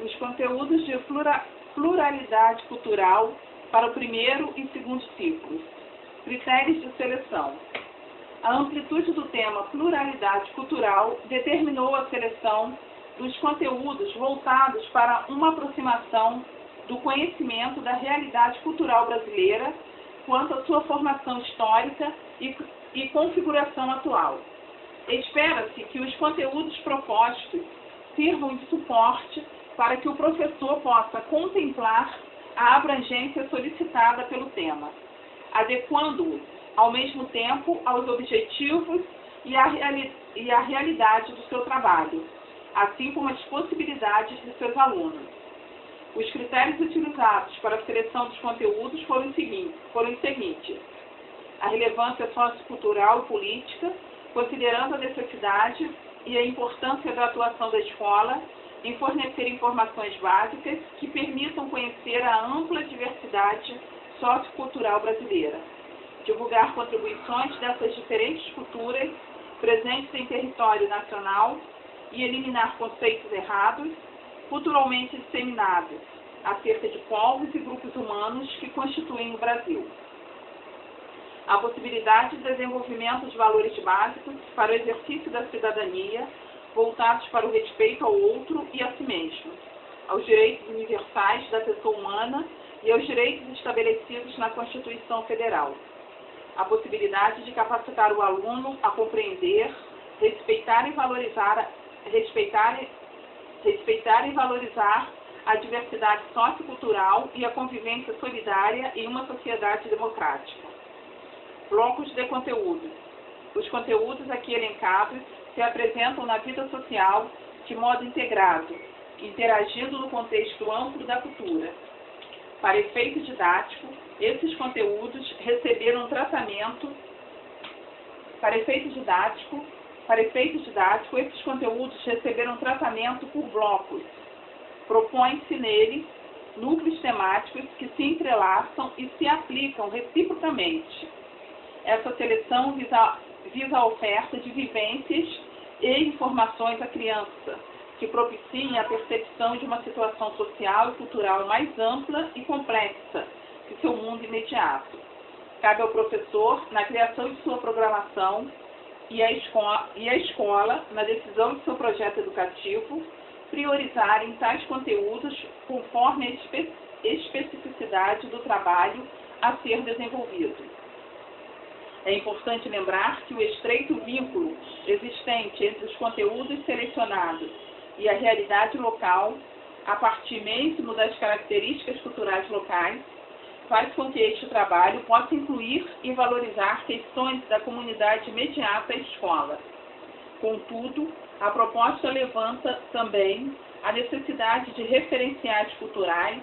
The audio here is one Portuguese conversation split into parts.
os conteúdos de pluralidade cultural para o primeiro e segundo ciclos. Critérios de seleção. A amplitude do tema pluralidade cultural determinou a seleção dos conteúdos voltados para uma aproximação do conhecimento da realidade cultural brasileira quanto à sua formação histórica e configuração atual. Espera-se que os conteúdos propostos sirvam de suporte para que o professor possa contemplar a abrangência solicitada pelo tema, adequando-os, ao mesmo tempo, aos objetivos e à realidade do seu trabalho, assim como as possibilidades de seus alunos. Os critérios utilizados para a seleção dos conteúdos foram os seguintes: a relevância sociocultural e política, considerando a necessidade e a importância da atuação da escola em fornecer informações básicas que permitam conhecer a ampla diversidade sociocultural brasileira, divulgar contribuições dessas diferentes culturas presentes em território nacional e eliminar conceitos errados, culturalmente disseminados, acerca de povos e grupos humanos que constituem o Brasil. A possibilidade de desenvolvimento de valores básicos para o exercício da cidadania, voltados para o respeito ao outro e a si mesmo, aos direitos universais da pessoa humana e aos direitos estabelecidos na Constituição Federal. A possibilidade de capacitar o aluno a compreender, respeitar e valorizar a diversidade sociocultural e a convivência solidária em uma sociedade democrática. Blocos de conteúdos. Os conteúdos aqui elencados se apresentam na vida social de modo integrado, interagindo no contexto amplo da cultura. Para efeito didático, esses conteúdos receberam tratamento. Para efeito didático, esses conteúdos receberam tratamento por blocos. Propõe-se neles núcleos temáticos que se entrelaçam e se aplicam reciprocamente. Essa seleção visa a oferta de vivências e informações à criança, que propiciem a percepção de uma situação social e cultural mais ampla e complexa que seu mundo imediato. Cabe ao professor, na criação de sua programação, e a escola, na decisão de seu projeto educativo, priorizarem tais conteúdos conforme a especificidade do trabalho a ser desenvolvido. É importante lembrar que o estreito vínculo existente entre os conteúdos selecionados e a realidade local, a partir mesmo das características culturais locais, faz com que este trabalho possa incluir e valorizar questões da comunidade imediata à escola. Contudo, a proposta levanta também a necessidade de referenciais culturais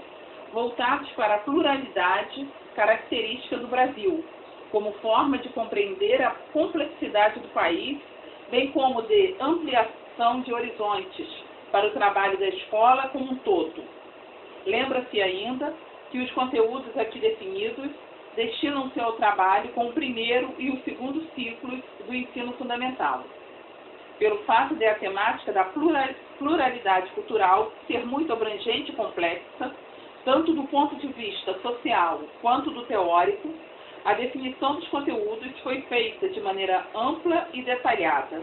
voltados para a pluralidade característica do Brasil, como forma de compreender a complexidade do país, bem como de ampliação de horizontes para o trabalho da escola como um todo. Lembra-se ainda que os conteúdos aqui definidos destinam-se ao trabalho com o primeiro e o segundo ciclos do ensino fundamental. Pelo fato de a temática da pluralidade cultural ser muito abrangente e complexa, tanto do ponto de vista social quanto do teórico, a definição dos conteúdos foi feita de maneira ampla e detalhada.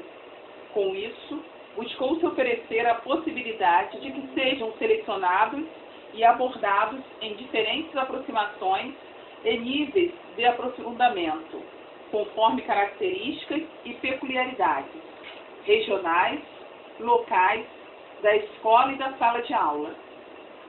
Com isso, buscou-se oferecer a possibilidade de que sejam selecionados e abordados em diferentes aproximações e níveis de aprofundamento, conforme características e peculiaridades regionais, locais, da escola e da sala de aula.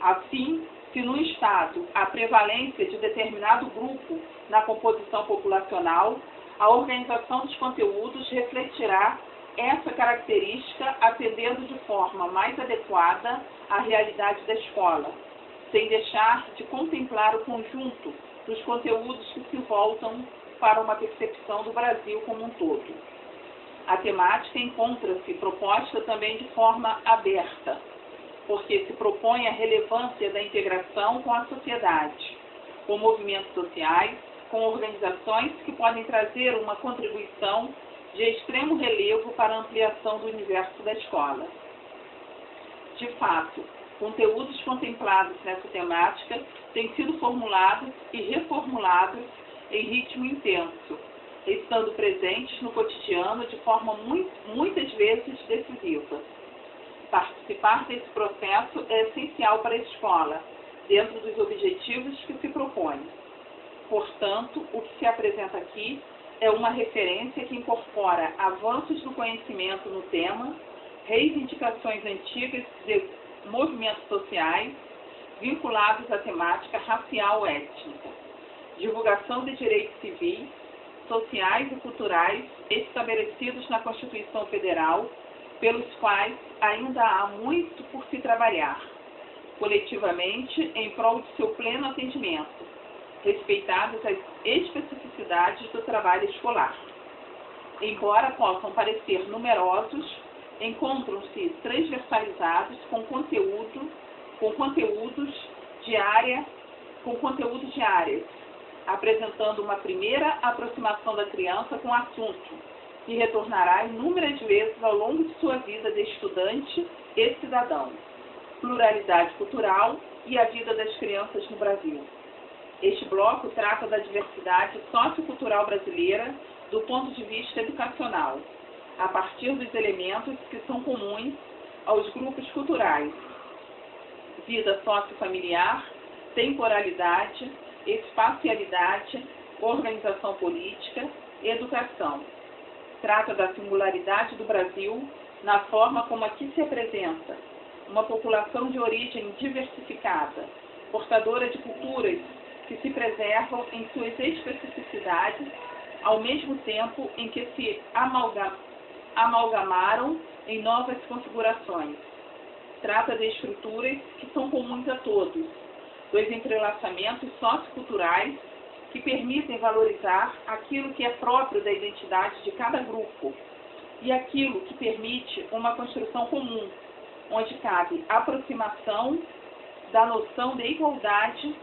Assim, se no Estado há prevalência de determinado grupo na composição populacional, a organização dos conteúdos refletirá essa característica atendendo de forma mais adequada à realidade da escola, sem deixar de contemplar o conjunto dos conteúdos que se voltam para uma percepção do Brasil como um todo. A temática encontra-se proposta também de forma aberta, porque se propõe a relevância da integração com a sociedade, com movimentos sociais, com organizações que podem trazer uma contribuição de extremo relevo para a ampliação do universo da escola. De fato, Conteúdos contemplados nessa temática têm sido formulados e reformulados em ritmo intenso, estando presentes no cotidiano de forma muitas vezes decisiva. Participar desse processo é essencial para a escola, dentro dos objetivos que se propõe. Portanto, o que se apresenta aqui é uma referência que incorpora avanços do conhecimento no tema, reivindicações antigas de movimentos sociais vinculados à temática racial étnica, divulgação de direitos civis, sociais e culturais estabelecidos na Constituição Federal, pelos quais ainda há muito por se trabalhar, coletivamente em prol de seu pleno atendimento, respeitadas as especificidades do trabalho escolar. Embora possam parecer numerosos, encontram-se transversalizados com conteúdos de áreas, apresentando uma primeira aproximação da criança com o assunto, que retornará inúmeras vezes ao longo de sua vida de estudante e cidadão, pluralidade cultural e a vida das crianças no Brasil. Este bloco trata da diversidade sociocultural brasileira do ponto de vista educacional, a partir dos elementos que são comuns aos grupos culturais: vida sociofamiliar, temporalidade, espacialidade, organização política e educação. Trata da singularidade do Brasil na forma como aqui se apresenta, uma população de origem diversificada, portadora de culturas que se preservam em suas especificidades, ao mesmo tempo em que se amalgamaram em novas configurações. Trata de estruturas que são comuns a todos, dos entrelaçamentos socioculturais que permitem valorizar aquilo que é próprio da identidade de cada grupo e aquilo que permite uma construção comum, onde cabe aproximação da noção de igualdade.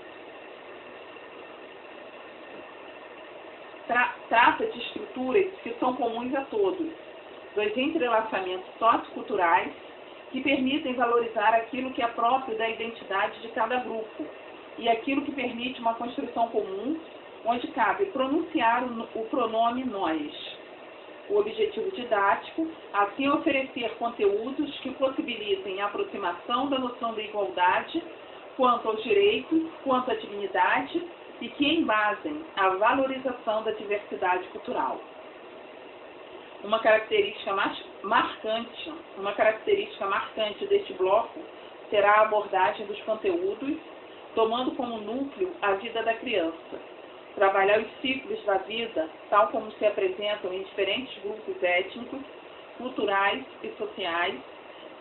Trata de estruturas que são comuns a todos, dos entrelaçamentos socioculturais que permitem valorizar aquilo que é próprio da identidade de cada grupo e aquilo que permite uma construção comum, onde cabe pronunciar o pronome nós. O objetivo didático, assim, é oferecer conteúdos que possibilitem a aproximação da noção de igualdade quanto aos direitos, quanto à dignidade e que embasem a valorização da diversidade cultural. Uma característica marcante deste bloco será a abordagem dos conteúdos, tomando como núcleo a vida da criança. Trabalhar os ciclos da vida, tal como se apresentam em diferentes grupos étnicos, culturais e sociais,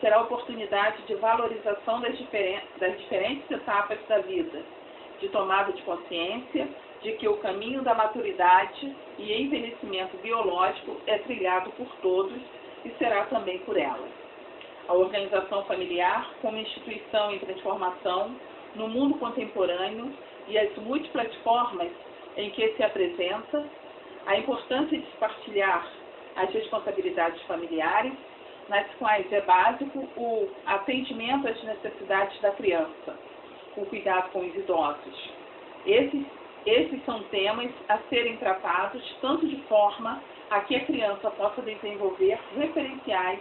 será a oportunidade de valorização das diferentes etapas da vida, de tomada de consciência de que o caminho da maturidade e envelhecimento biológico é trilhado por todos e será também por ela. A organização familiar, como instituição em transformação no mundo contemporâneo e as múltiplas formas em que se apresenta, a importância de se partilhar as responsabilidades familiares, nas quais é básico o atendimento às necessidades da criança, o cuidado com os idosos. Esses são temas a serem tratados tanto de forma a que a criança possa desenvolver referenciais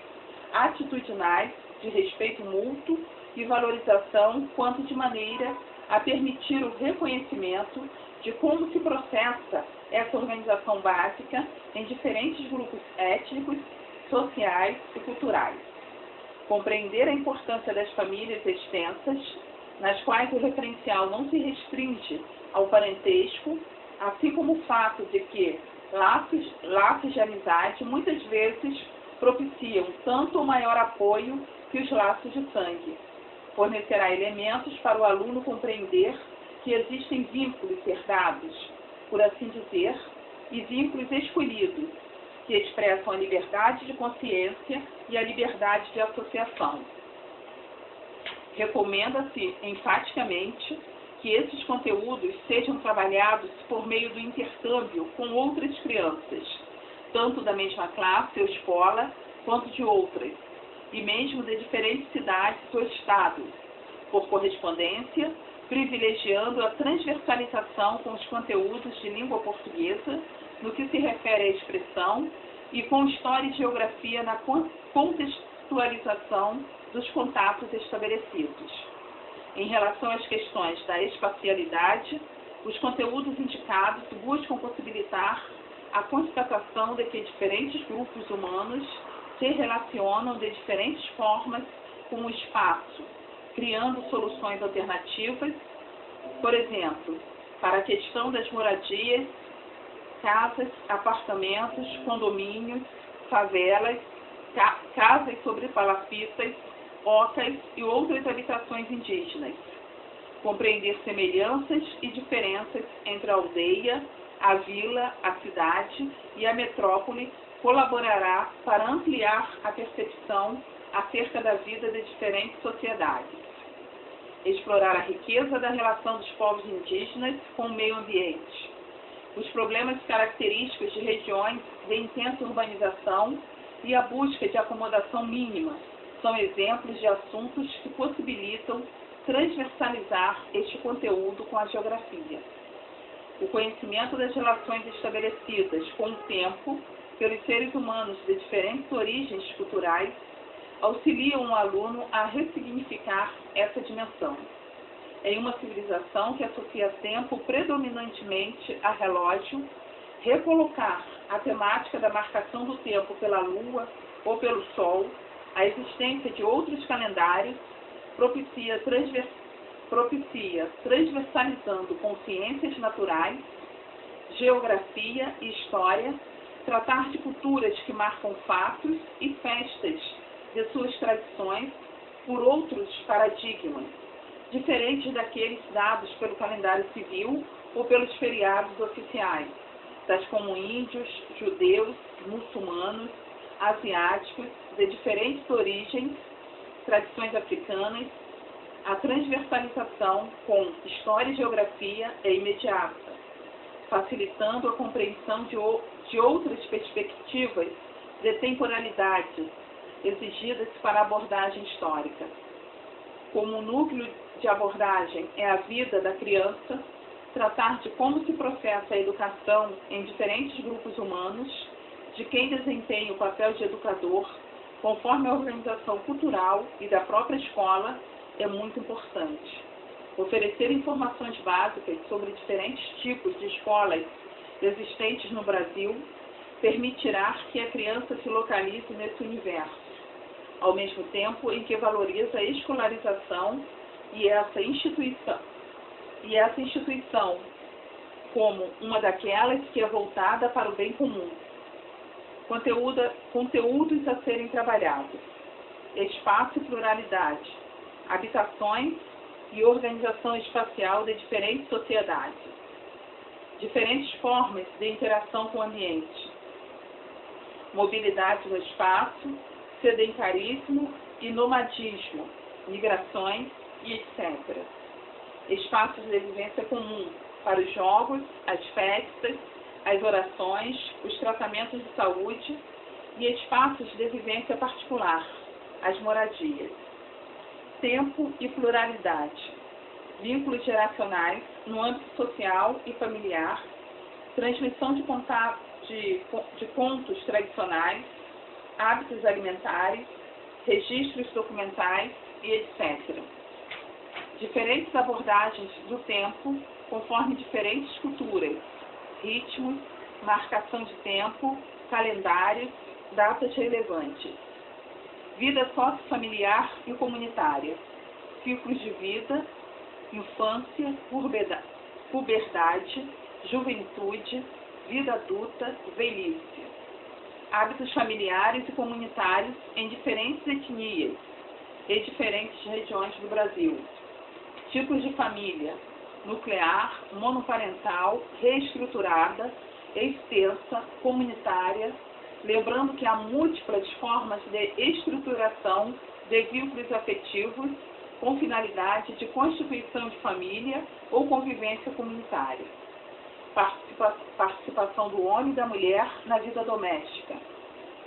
atitudinais de respeito mútuo e valorização, quanto de maneira a permitir o reconhecimento de como se processa essa organização básica em diferentes grupos étnicos, sociais e culturais. Compreender a importância das famílias extensas, nas quais o referencial não se restringe ao parentesco, assim como o fato de que laços de amizade muitas vezes propiciam tanto o maior apoio que os laços de sangue. Fornecerá elementos para o aluno compreender que existem vínculos herdados, por assim dizer, e vínculos escolhidos, que expressam a liberdade de consciência e a liberdade de associação. Recomenda-se enfaticamente que esses conteúdos sejam trabalhados por meio do intercâmbio com outras crianças, tanto da mesma classe ou escola, quanto de outras, e mesmo de diferentes cidades ou estados, por correspondência, privilegiando a transversalização com os conteúdos de língua portuguesa, no que se refere à expressão, e com história e geografia na contextualização dos contatos estabelecidos. Em relação às questões da espacialidade, os conteúdos indicados buscam possibilitar a constatação de que diferentes grupos humanos se relacionam de diferentes formas com o espaço, criando soluções alternativas, por exemplo, para a questão das moradias, casas, apartamentos, condomínios, favelas, casas sobre palafitas, ocas e outras habitações indígenas. Compreender semelhanças e diferenças entre a aldeia, a vila, a cidade e a metrópole colaborará para ampliar a percepção acerca da vida de diferentes sociedades. Explorar a riqueza da relação dos povos indígenas com o meio ambiente. Os problemas característicos de regiões de intensa urbanização e a busca de acomodação mínima são exemplos de assuntos que possibilitam transversalizar este conteúdo com a geografia. O conhecimento das relações estabelecidas com o tempo pelos seres humanos de diferentes origens culturais auxilia um aluno a ressignificar essa dimensão. Em uma civilização que associa tempo predominantemente a relógio, recolocar a temática da marcação do tempo pela Lua ou pelo Sol, a existência de outros calendários, propicia transversalizando com ciências naturais, geografia e história, tratar de culturas que marcam fatos e festas de suas tradições por outros paradigmas, diferentes daqueles dados pelo calendário civil ou pelos feriados oficiais, tais como índios, judeus, muçulmanos, asiáticos, de diferentes origens, tradições africanas. A transversalização com história e geografia é imediata, facilitando a compreensão de outras perspectivas de temporalidade exigidas para a abordagem histórica. Como o núcleo de abordagem é a vida da criança, tratar de como se processa a educação em diferentes grupos humanos, de quem desempenha o papel de educador, conforme a organização cultural e da própria escola, é muito importante. Oferecer informações básicas sobre diferentes tipos de escolas existentes no Brasil permitirá que a criança se localize nesse universo, ao mesmo tempo em que valoriza a escolarização e essa instituição como uma daquelas que é voltada para o bem comum. Conteúdos a serem trabalhados. Espaço e pluralidade. Habitações e organização espacial de diferentes sociedades. Diferentes formas de interação com o ambiente. Mobilidade no espaço, sedentarismo e nomadismo, migrações e etc. Espaços de vivência comum para os jogos, as festas, as orações, os tratamentos de saúde e espaços de vivência particular, as moradias. Tempo e pluralidade. Vínculos geracionais no âmbito social e familiar, transmissão de contos tradicionais, hábitos alimentares, registros documentais e etc. Diferentes abordagens do tempo conforme diferentes culturas, ritmos, marcação de tempo, calendários, datas relevantes. Vida sociofamiliar e comunitária, ciclos de vida, infância, puberdade, juventude, vida adulta, velhice. Hábitos familiares e comunitários em diferentes etnias e diferentes regiões do Brasil. Tipos de família: nuclear, monoparental, reestruturada, extensa, comunitária, lembrando que há múltiplas formas de estruturação de vínculos afetivos com finalidade de constituição de família ou convivência comunitária. Participação do homem e da mulher na vida doméstica.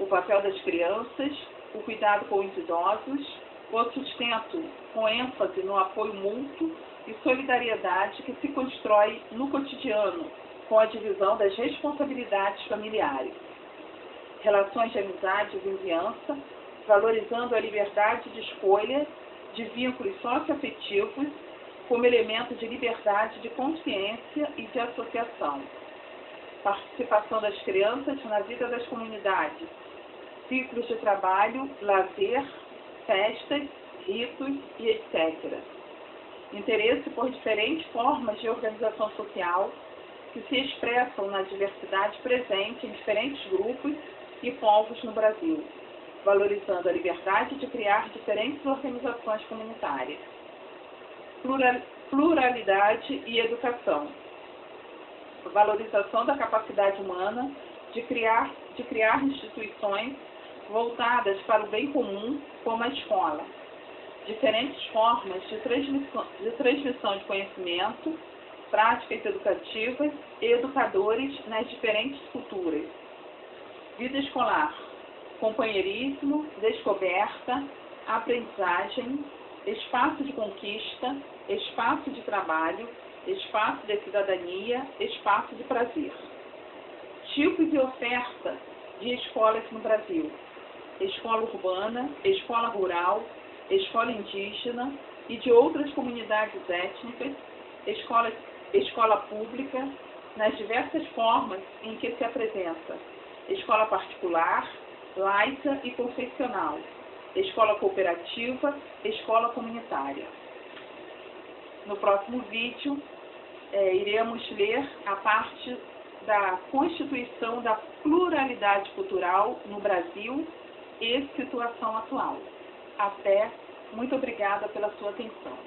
O papel das crianças, o cuidado com os idosos, o sustento com ênfase no apoio mútuo e solidariedade que se constrói no cotidiano com a divisão das responsabilidades familiares. Relações de amizade e vizinhança, valorizando a liberdade de escolha de vínculos socioafetivos como elemento de liberdade de consciência e de associação. Participação das crianças na vida das comunidades, ciclos de trabalho, lazer, festas, ritos e etc. Interesse por diferentes formas de organização social que se expressam na diversidade presente em diferentes grupos e povos no Brasil, valorizando a liberdade de criar diferentes organizações comunitárias. Pluralidade e educação. Valorização da capacidade humana de criar instituições voltadas para o bem comum, como a escola. Diferentes formas de transmissão de conhecimento, práticas educativas e educadores nas diferentes culturas. Vida escolar. Companheirismo, descoberta, aprendizagem, espaço de conquista, espaço de trabalho, espaço de cidadania, espaço de prazer. Tipos e oferta de escolas no Brasil: escola urbana, escola rural, escola indígena e de outras comunidades étnicas, escola pública, nas diversas formas em que se apresenta: escola particular, laica e confessional, escola cooperativa, escola comunitária. No próximo vídeo, iremos ler a parte da Constituição da Pluralidade Cultural no Brasil e situação atual. Muito obrigada pela sua atenção.